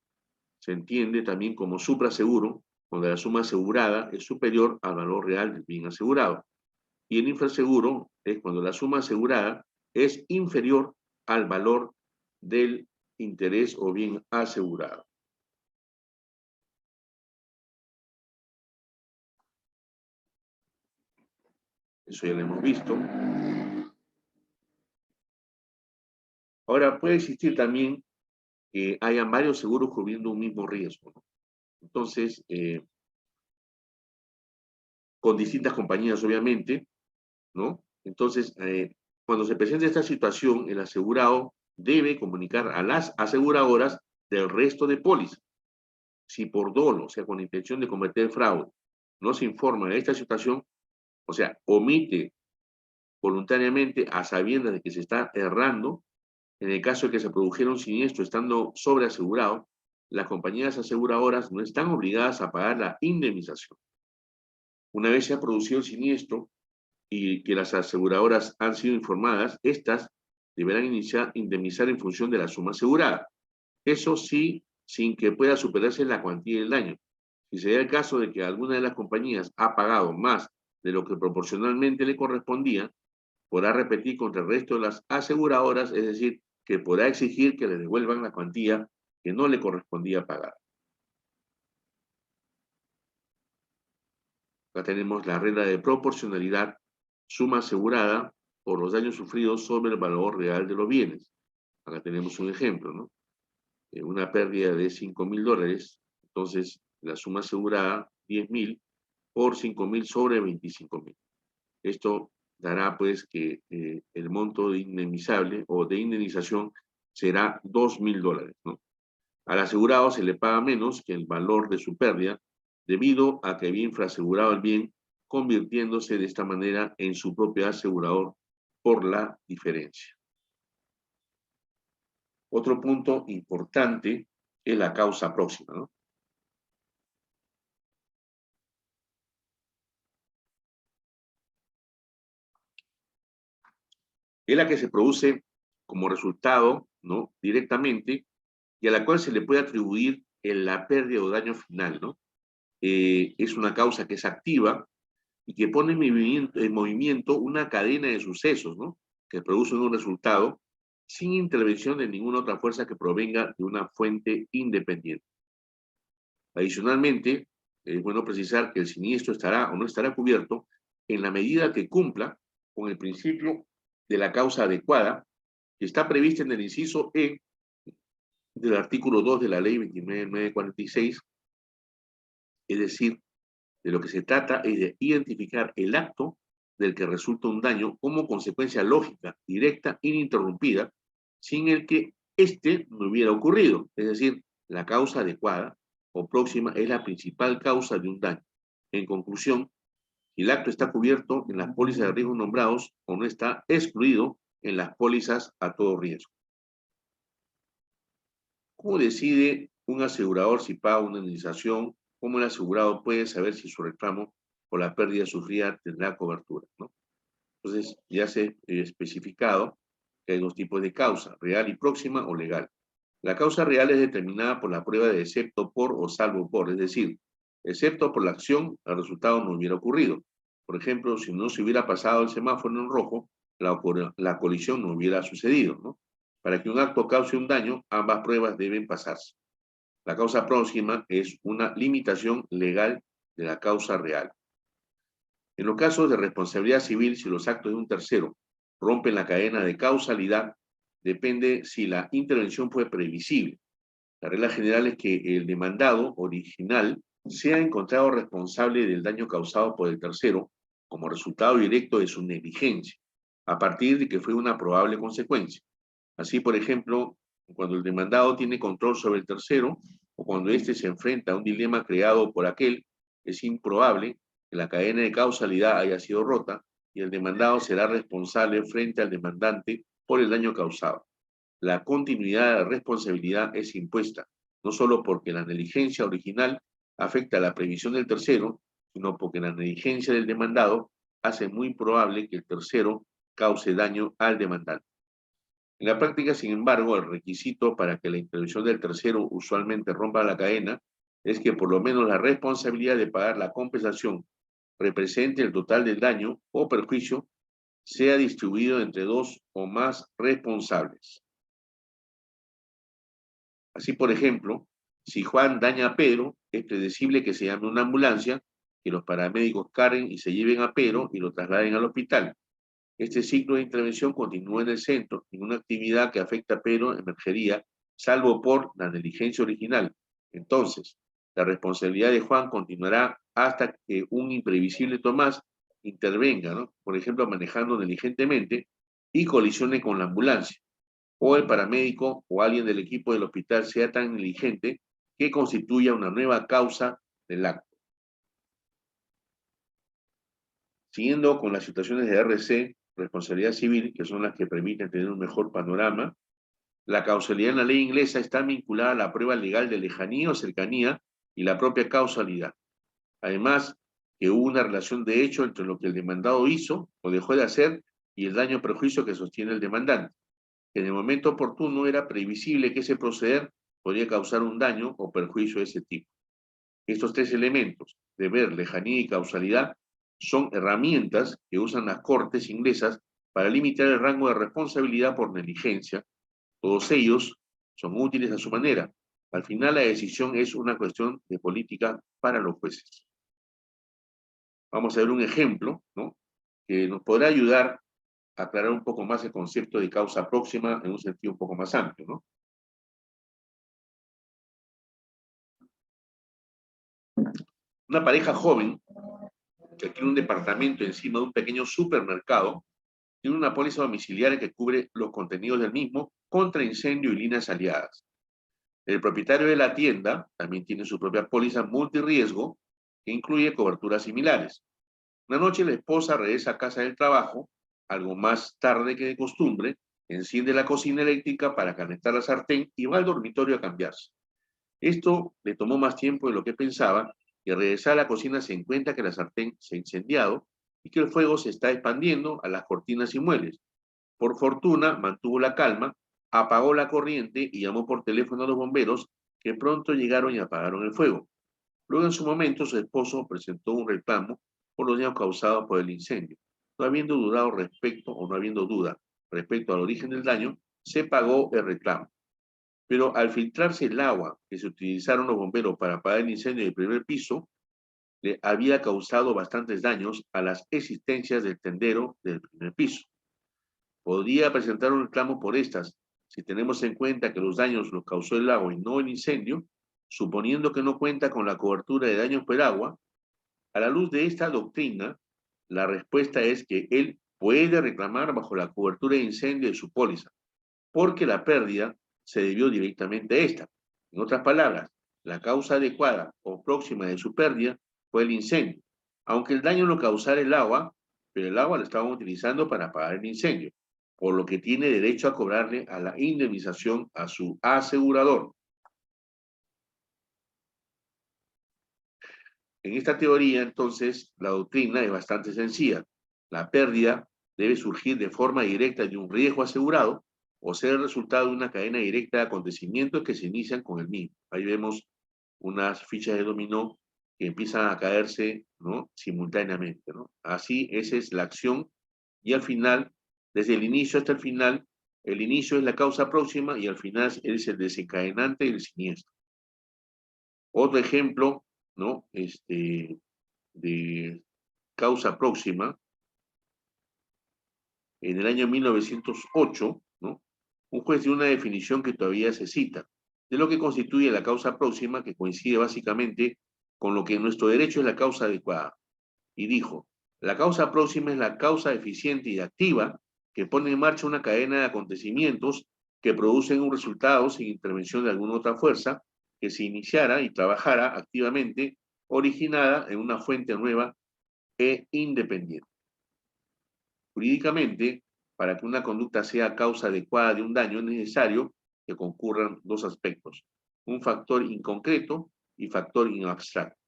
se entiende también como supraseguro, cuando la suma asegurada es superior al valor real del bien asegurado. Y el infraseguro es cuando la suma asegurada es inferior al valor del interés o bien asegurado. Eso ya lo hemos visto. Ahora, puede existir también que hayan varios seguros cubriendo un mismo riesgo, ¿no? Entonces, con distintas compañías, obviamente, ¿no? Entonces, cuando se presenta esta situación, el asegurado debe comunicar a las aseguradoras del resto de pólizas. Si por dolo, o sea, con la intención de cometer fraude, no se informa de esta situación, o sea, omite voluntariamente a sabiendas de que se está errando, en el caso de que se produjera un siniestro estando sobreasegurado, las compañías aseguradoras no están obligadas a pagar la indemnización. Una vez se ha producido el siniestro y que las aseguradoras han sido informadas, estas deberán indemnizar en función de la suma asegurada. Eso sí, sin que pueda superarse la cuantía del daño. Si se da el caso de que alguna de las compañías ha pagado más de lo que proporcionalmente le correspondía, podrá repetir contra el resto de las aseguradoras, es decir, que podrá exigir que le devuelvan la cuantía que no le correspondía pagar. Acá tenemos la regla de proporcionalidad, suma asegurada por los daños sufridos sobre el valor real de los bienes. Acá tenemos un ejemplo, ¿no? Una pérdida de $5.000, entonces la suma asegurada, 10.000 por 5.000 sobre 25.000. Esto dará pues que el monto de indemnizable o de indemnización será $2.000, ¿no? Al asegurado se le paga menos que el valor de su pérdida debido a que había infraasegurado el bien, convirtiéndose de esta manera en su propio asegurador por la diferencia. Otro punto importante es la causa próxima, ¿no? Es la que se produce como resultado, ¿no? Directamente, y a la cual se le puede atribuir la pérdida o daño final, ¿no? Es una causa que es activa y que pone en movimiento una cadena de sucesos, ¿no? Que producen un resultado sin intervención de ninguna otra fuerza que provenga de una fuente independiente. Adicionalmente, es bueno precisar que el siniestro estará o no estará cubierto en la medida que cumpla con el principio de la causa adecuada, que está prevista en el inciso E del artículo 2 de la ley 29.946, es decir, de lo que se trata es de identificar el acto del que resulta un daño como consecuencia lógica, directa, ininterrumpida, sin el que éste no hubiera ocurrido. Es decir, la causa adecuada o próxima es la principal causa de un daño. En conclusión, si el acto está cubierto en las pólizas de riesgo nombrados o no está excluido en las pólizas a todo riesgo. ¿Cómo decide un asegurador si paga una indemnización? ¿Cómo el asegurado puede saber si su reclamo por la pérdida sufrida tendrá cobertura, ¿no? Entonces, ya se ha especificado que hay dos tipos de causa, real y próxima o legal. La causa real es determinada por la prueba de excepto por o salvo por, es decir, excepto por la acción, el resultado no hubiera ocurrido. Por ejemplo, si no se hubiera pasado el semáforo en rojo, la colisión no hubiera sucedido, ¿no? Para que un acto cause un daño, ambas pruebas deben pasarse. La causa próxima es una limitación legal de la causa real. En los casos de responsabilidad civil, si los actos de un tercero rompen la cadena de causalidad, depende si la intervención fue previsible. La regla general es que el demandado original sea encontrado responsable del daño causado por el tercero como resultado directo de su negligencia, a partir de que fue una probable consecuencia. Así, por ejemplo, cuando el demandado tiene control sobre el tercero o cuando éste se enfrenta a un dilema creado por aquel, es improbable que la cadena de causalidad haya sido rota y el demandado será responsable frente al demandante por el daño causado. La continuidad de responsabilidad es impuesta, no solo porque la negligencia original afecta a la previsión del tercero, sino porque la negligencia del demandado hace muy probable que el tercero cause daño al demandante. En la práctica, sin embargo, el requisito para que la intervención del tercero usualmente rompa la cadena es que por lo menos la responsabilidad de pagar la compensación represente el total del daño o perjuicio sea distribuido entre dos o más responsables. Así, por ejemplo, si Juan daña a Pedro, es predecible que se llame una ambulancia, que los paramédicos carguen y se lleven a Pedro y lo trasladen al hospital. Este ciclo de intervención continúa en el centro. Ninguna actividad que afecta a Pedro emergería, salvo por la negligencia original. Entonces, la responsabilidad de Juan continuará hasta que un imprevisible Tomás intervenga, ¿no? Por ejemplo, manejando negligentemente y colisione con la ambulancia, o el paramédico o alguien del equipo del hospital sea tan negligente que constituya una nueva causa del acto. Siguiendo con las situaciones de RC, responsabilidad civil, que son las que permiten tener un mejor panorama, la causalidad en la ley inglesa está vinculada a la prueba legal de lejanía o cercanía y la propia causalidad. Además, que hubo una relación de hecho entre lo que el demandado hizo o dejó de hacer y el daño o perjuicio que sostiene el demandante. En el momento oportuno era previsible que ese proceder podría causar un daño o perjuicio de ese tipo. Estos tres elementos, deber, lejanía y causalidad, son herramientas que usan las cortes inglesas para limitar el rango de responsabilidad por negligencia. Todos ellos son útiles a su manera. Al final la decisión es una cuestión de política para los jueces. Vamos a ver un ejemplo, ¿no?, que nos podrá ayudar a aclarar un poco más el concepto de causa próxima en un sentido un poco más amplio, ¿no? Una pareja joven que tiene un departamento encima de un pequeño supermercado tiene una póliza domiciliaria que cubre los contenidos del mismo contra incendio y líneas aliadas. El propietario de la tienda también tiene su propia póliza multirriesgo que incluye coberturas similares. Una noche la esposa regresa a casa del trabajo, algo más tarde que de costumbre, enciende la cocina eléctrica para calentar la sartén y va al dormitorio a cambiarse. Esto le tomó más tiempo de lo que pensaba y al regresar a la cocina se encuentra que la sartén se ha incendiado y que el fuego se está expandiendo a las cortinas y muebles. Por fortuna, mantuvo la calma, apagó la corriente y llamó por teléfono a los bomberos, que pronto llegaron y apagaron el fuego. Luego, en su momento, su esposo presentó un reclamo por los daños causados por el incendio. No habiendo dudado respecto, o no habiendo duda respecto al origen del daño, se pagó el reclamo. Pero al filtrarse el agua que se utilizaron los bomberos para apagar el incendio del primer piso, le había causado bastantes daños a las existencias del tendero del primer piso. Podría presentar un reclamo por estas, si tenemos en cuenta que los daños los causó el agua y no el incendio, suponiendo que no cuenta con la cobertura de daños por agua. A la luz de esta doctrina, la respuesta es que él puede reclamar bajo la cobertura de incendio de su póliza, porque la pérdida se debió directamente a esta. En otras palabras, la causa adecuada o próxima de su pérdida fue el incendio, aunque el daño lo causara el agua, pero el agua lo estaban utilizando para apagar el incendio, por lo que tiene derecho a cobrarle a la indemnización a su asegurador. En esta teoría, entonces, la doctrina es bastante sencilla. La pérdida debe surgir de forma directa de un riesgo asegurado o ser el resultado de una cadena directa de acontecimientos que se inician con el mismo. Ahí vemos unas fichas de dominó que empiezan a caerse, ¿no?, simultáneamente, ¿no? Así, esa es la acción y al final, desde el inicio hasta el final, el inicio es la causa próxima y al final es el desencadenante del siniestro. Otro ejemplo, ¿no?, de causa próxima, en el año 1908, ¿no?, un juez dio una definición que todavía se cita, de lo que constituye la causa próxima, que coincide básicamente con lo que en nuestro derecho es la causa adecuada. Y dijo, la causa próxima es la causa eficiente y activa que pone en marcha una cadena de acontecimientos que producen un resultado sin intervención de alguna otra fuerza que se iniciara y trabajara activamente, originada en una fuente nueva e independiente. Jurídicamente, para que una conducta sea causa adecuada de un daño es necesario que concurran dos aspectos, un factor inconcreto y factor inabstracto,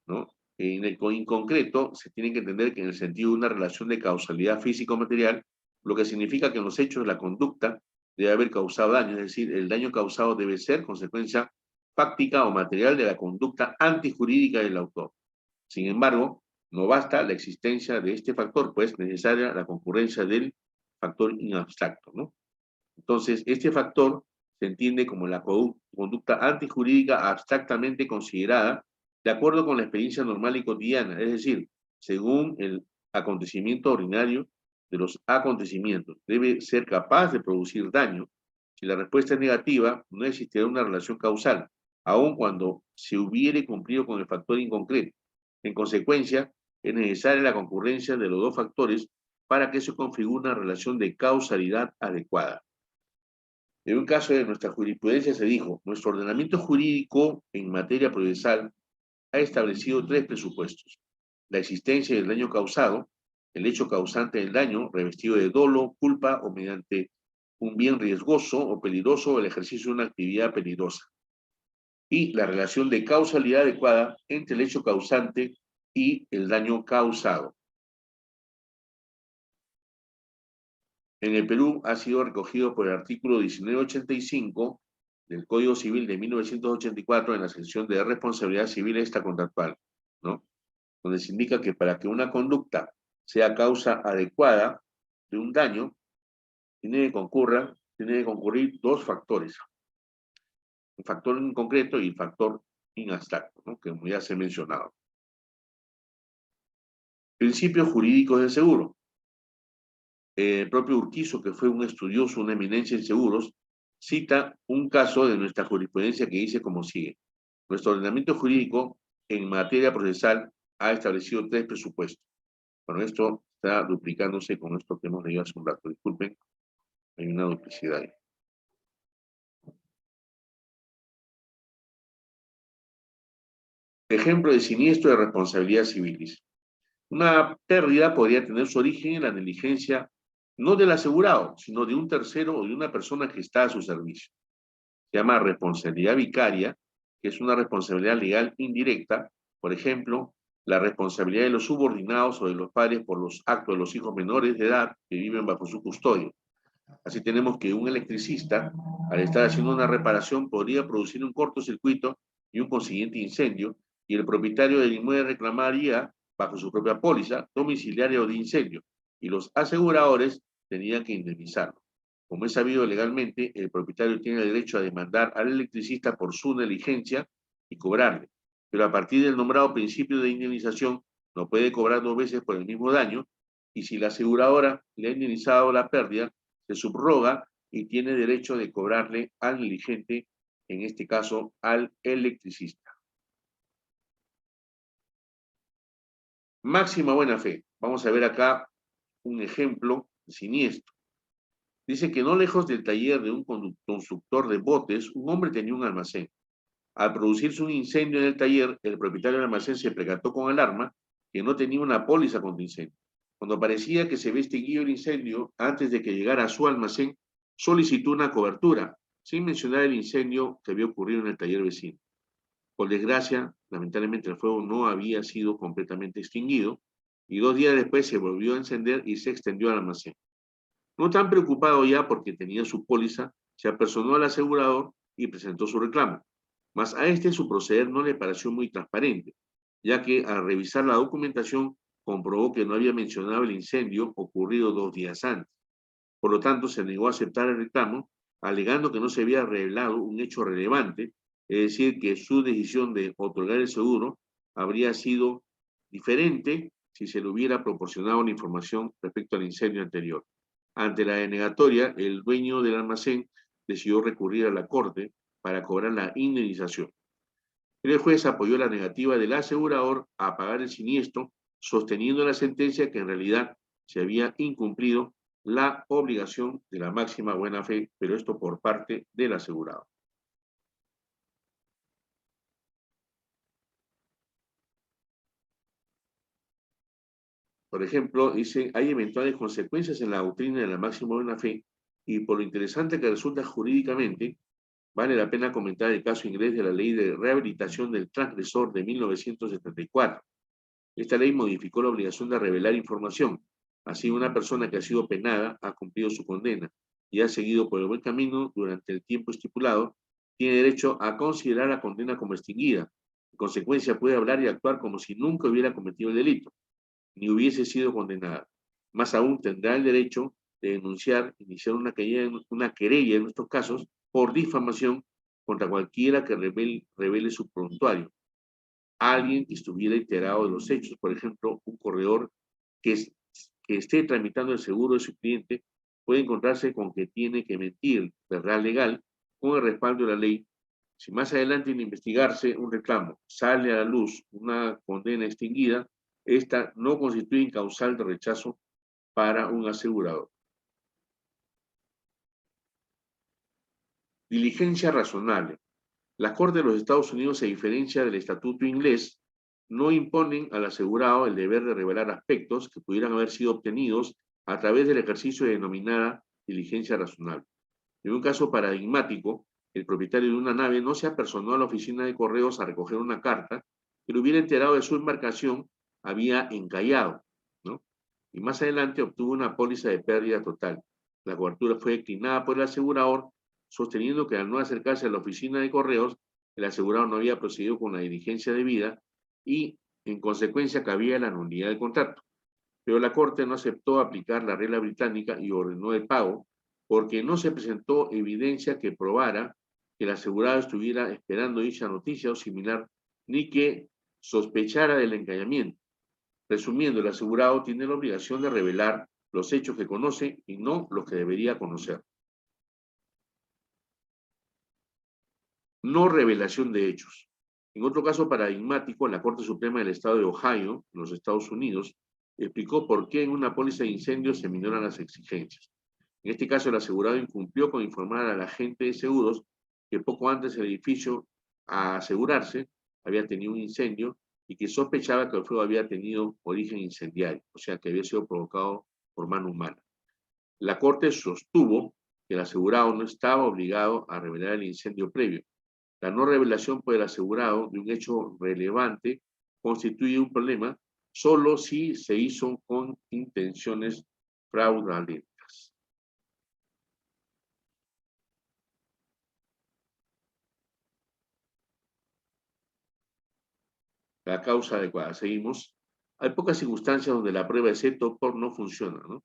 ¿no? En el inconcreto se tiene que entender que en el sentido de una relación de causalidad físico-material, lo que significa que en los hechos la conducta debe haber causado daño, es decir, el daño causado debe ser consecuencia fáctica o material de la conducta antijurídica del autor. Sin embargo, no basta la existencia de este factor, pues necesaria la concurrencia del factor inabstracto, ¿no? Entonces, este factor se entiende como la conducta antijurídica abstractamente considerada de acuerdo con la experiencia normal y cotidiana, es decir, según el acontecimiento ordinario de los acontecimientos. Debe ser capaz de producir daño. Si la respuesta es negativa, no existirá una relación causal, aun cuando se hubiere cumplido con el factor inconcreto. En consecuencia, es necesaria la concurrencia de los dos factores para que se configure una relación de causalidad adecuada. En un caso de nuestra jurisprudencia se dijo, nuestro ordenamiento jurídico en materia procesal ha establecido tres presupuestos: la existencia del daño causado, el hecho causante del daño, revestido de dolo, culpa o mediante un bien riesgoso o peligroso o el ejercicio de una actividad peligrosa, y la relación de causalidad adecuada entre el hecho causante y el daño causado. En el Perú ha sido recogido por el artículo 1985 del Código Civil de 1984 en la sección de responsabilidad civil extracontractual, ¿no?, donde se indica que para que una conducta sea causa adecuada de un daño, tiene que concurrir dos factores, un factor en concreto y el factor en abstracto, ¿no? Que como ya se ha mencionado. Principios jurídicos del seguro. El propio Urquizo, que fue un estudioso, una eminencia en seguros, cita un caso de nuestra jurisprudencia que dice como sigue. Nuestro ordenamiento jurídico en materia procesal ha establecido tres presupuestos. Bueno, esto está duplicándose con esto que hemos leído hace un rato. Disculpen, hay una duplicidad ahí. Ejemplo de siniestro de responsabilidad civil. Una pérdida podría tener su origen en la negligencia no del asegurado, sino de un tercero o de una persona que está a su servicio. Se llama responsabilidad vicaria, que es una responsabilidad legal indirecta, por ejemplo, la responsabilidad de los subordinados o de los padres por los actos de los hijos menores de edad que viven bajo su custodia. Así tenemos que un electricista, al estar haciendo una reparación, podría producir un cortocircuito y un consiguiente incendio, y el propietario del inmueble reclamaría, bajo su propia póliza, domiciliaria o de incendio, y los aseguradores tenían que indemnizarlo. Como es sabido legalmente, el propietario tiene el derecho a demandar al electricista por su negligencia y cobrarle, pero a partir del nombrado principio de indemnización no puede cobrar dos veces por el mismo daño, y si la aseguradora le ha indemnizado la pérdida, se subroga y tiene derecho de cobrarle al negligente, en este caso al electricista. Máxima buena fe. Vamos a ver acá un ejemplo siniestro. Dice que no lejos del taller de un constructor de botes, un hombre tenía un almacén. Al producirse un incendio en el taller, el propietario del almacén se percató con alarma que no tenía una póliza contra incendio. Cuando parecía que se había extinguido el incendio, antes de que llegara a su almacén, solicitó una cobertura, sin mencionar el incendio que había ocurrido en el taller vecino. Por desgracia, lamentablemente el fuego no había sido completamente extinguido y 2 días después se volvió a encender y se extendió al almacén. No tan preocupado ya porque tenía su póliza, se apersonó al asegurador y presentó su reclamo. Mas a este su proceder no le pareció muy transparente, ya que al revisar la documentación comprobó que no había mencionado el incendio ocurrido 2 días antes. Por lo tanto, se negó a aceptar el reclamo, alegando que no se había revelado un hecho relevante, es decir, que su decisión de otorgar el seguro habría sido diferente si se le hubiera proporcionado la información respecto al incendio anterior. Ante la denegatoria, el dueño del almacén decidió recurrir a la corte para cobrar la indemnización. El juez apoyó la negativa del asegurador a pagar el siniestro, sosteniendo en la sentencia que en realidad se había incumplido la obligación de la máxima buena fe, pero esto por parte del asegurado. Por ejemplo, dice, hay eventuales consecuencias en la doctrina de la máxima buena fe y por lo interesante que resulta jurídicamente, vale la pena comentar el caso inglés de la Ley de Rehabilitación del Transgresor de 1974. Esta ley modificó la obligación de revelar información. Así, una persona que ha sido penada ha cumplido su condena y ha seguido por el buen camino durante el tiempo estipulado, tiene derecho a considerar la condena como extinguida. En consecuencia, puede hablar y actuar como si nunca hubiera cometido el delito, ni hubiese sido condenada. Más aún, tendrá el derecho de denunciar, iniciar una querella en estos casos por difamación contra cualquiera que revele su prontuario. Alguien que estuviera enterado de los hechos, por ejemplo, un corredor que esté tramitando el seguro de su cliente, puede encontrarse con que tiene que mentir, verdad legal, con el respaldo de la ley. Si más adelante en investigarse un reclamo sale a la luz una condena extinguida, esta no constituye causal de rechazo para un asegurador. Diligencia razonable. La Corte de los Estados Unidos, a diferencia del estatuto inglés, no imponen al asegurado el deber de revelar aspectos que pudieran haber sido obtenidos a través del ejercicio de denominada diligencia razonable. En un caso paradigmático, el propietario de una nave no se apersonó a la oficina de correos a recoger una carta que lo hubiera enterado de su embarcación había encallado, ¿no? Y más adelante obtuvo una póliza de pérdida total. La cobertura fue declinada por el asegurador, sosteniendo que al no acercarse a la oficina de correos, el asegurado no había procedido con la diligencia debida y En consecuencia, cabía la nulidad del contrato. Pero la Corte no aceptó aplicar la regla británica y ordenó el pago porque no se presentó evidencia que probara que el asegurado estuviera esperando dicha noticia o similar, ni que sospechara del engañamiento. Resumiendo, el asegurado tiene la obligación de revelar los hechos que conoce y no los que debería conocer. No revelación de hechos. En otro caso paradigmático, la Corte Suprema del Estado de Ohio, en los Estados Unidos, explicó por qué en una póliza de incendio se minoran las exigencias. En este caso, el asegurado incumplió con informar al agente de seguros que poco antes el edificio a asegurarse había tenido un incendio y que sospechaba que el fuego había tenido origen incendiario, o sea, que había sido provocado por mano humana. La Corte sostuvo que el asegurado no estaba obligado a revelar el incendio previo. La no revelación por el asegurado de un hecho relevante constituye un problema solo si se hizo con intenciones fraudulentas. La causa adecuada. Seguimos. Hay pocas circunstancias donde la prueba excepto por no funciona, ¿no?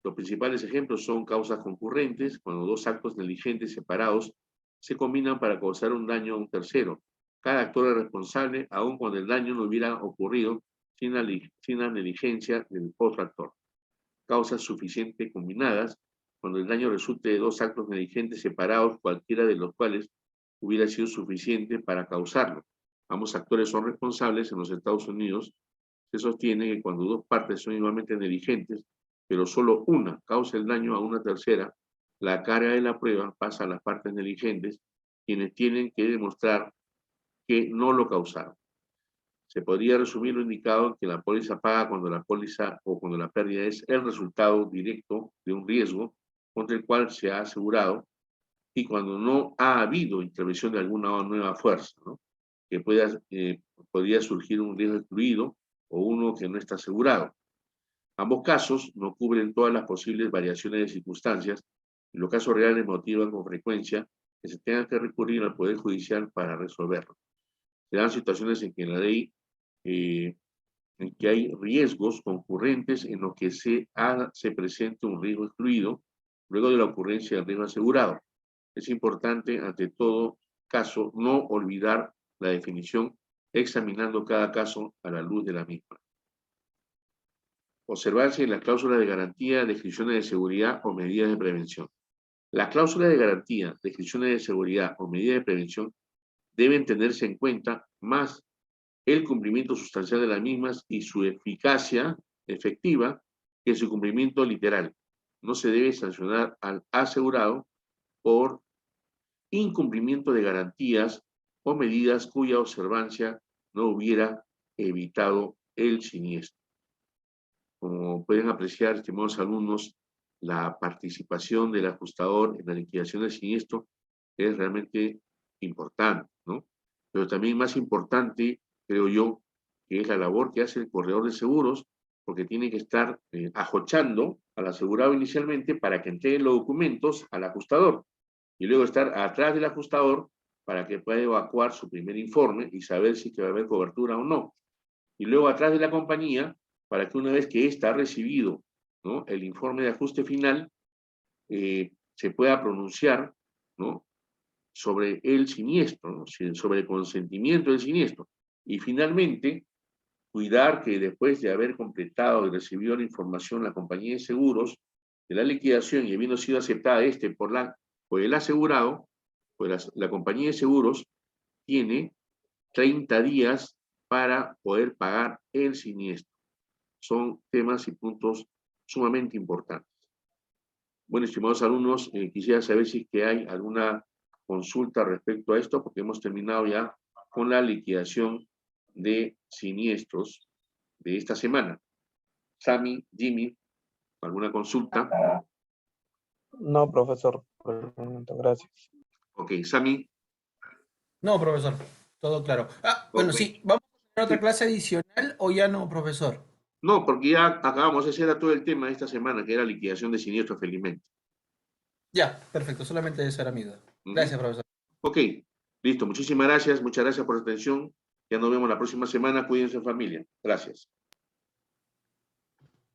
Los principales ejemplos son causas concurrentes, cuando dos actos negligentes separados se combinan para causar un daño a un tercero. Cada actor es responsable, aun cuando el daño no hubiera ocurrido sin la negligencia del otro actor. Causas suficientes combinadas, cuando el daño resulte de dos actos negligentes separados, cualquiera de los cuales hubiera sido suficiente para causarlo. Ambos actores son responsables. En los Estados Unidos se sostiene que cuando dos partes son igualmente negligentes, pero solo una causa el daño a una tercera, la carga de la prueba pasa a las partes negligentes, quienes tienen que demostrar que no lo causaron. Se podría resumir lo indicado en que la póliza paga cuando la póliza o cuando la pérdida es el resultado directo de un riesgo contra el cual se ha asegurado y cuando no ha habido intervención de alguna nueva fuerza, ¿no? Que podría surgir un riesgo excluido o uno que no está asegurado. Ambos casos no cubren todas las posibles variaciones de circunstancias y los casos reales motivan con frecuencia que se tenga que recurrir al Poder Judicial para resolverlo. Se dan situaciones en que la ley, en que hay riesgos concurrentes en los que se presenta un riesgo excluido luego de la ocurrencia del riesgo asegurado. Es importante, ante todo caso, no olvidar la definición, examinando cada caso a la luz de la misma. Observarse en las cláusulas de garantía, descripciones de seguridad o medidas de prevención. Las cláusulas de garantía, descripciones de seguridad o medidas de prevención deben tenerse en cuenta más el cumplimiento sustancial de las mismas y su eficacia efectiva que su cumplimiento literal. No se debe sancionar al asegurado por incumplimiento de garantías o medidas cuya observancia no hubiera evitado el siniestro. Como pueden apreciar, estimados alumnos, la participación del ajustador en la liquidación del siniestro es realmente importante, ¿no? Pero también más importante, creo yo, que es la labor que hace el corredor de seguros, porque tiene que estar ajochando al asegurado inicialmente para que entregue los documentos al ajustador y luego estar atrás del ajustador para que pueda evacuar su primer informe y saber si que va a haber cobertura o no. Y luego atrás de la compañía para que una vez que ésta ha recibido, ¿no?, el informe de ajuste final, se pueda pronunciar, ¿no?, sobre el siniestro, ¿no?, sobre el consentimiento del siniestro. Y finalmente, cuidar que después de haber completado y recibido la información la compañía de seguros de la liquidación y habiendo sido aceptada por el asegurado, pues la compañía de seguros tiene 30 días para poder pagar el siniestro. Son temas y puntos sumamente importantes. Bueno, estimados alumnos, quisiera saber si es que hay alguna consulta respecto a esto, porque hemos terminado ya con la liquidación de siniestros de esta semana. Sammy, Jimmy, ¿alguna consulta? No, profesor, por el momento, gracias. Ok, Sammy. No, profesor, todo claro. Bueno, Okay. sí, ¿vamos a tener otra Sí. clase adicional o ya no, profesor? No, porque ya acabamos, ese era todo el tema de esta semana, que era liquidación de siniestros, felizmente. Ya, perfecto, solamente esa era mi duda. Gracias, profesor. Ok, listo, muchísimas gracias, muchas gracias por su atención. Ya nos vemos la próxima semana. Cuídense, familia. Gracias.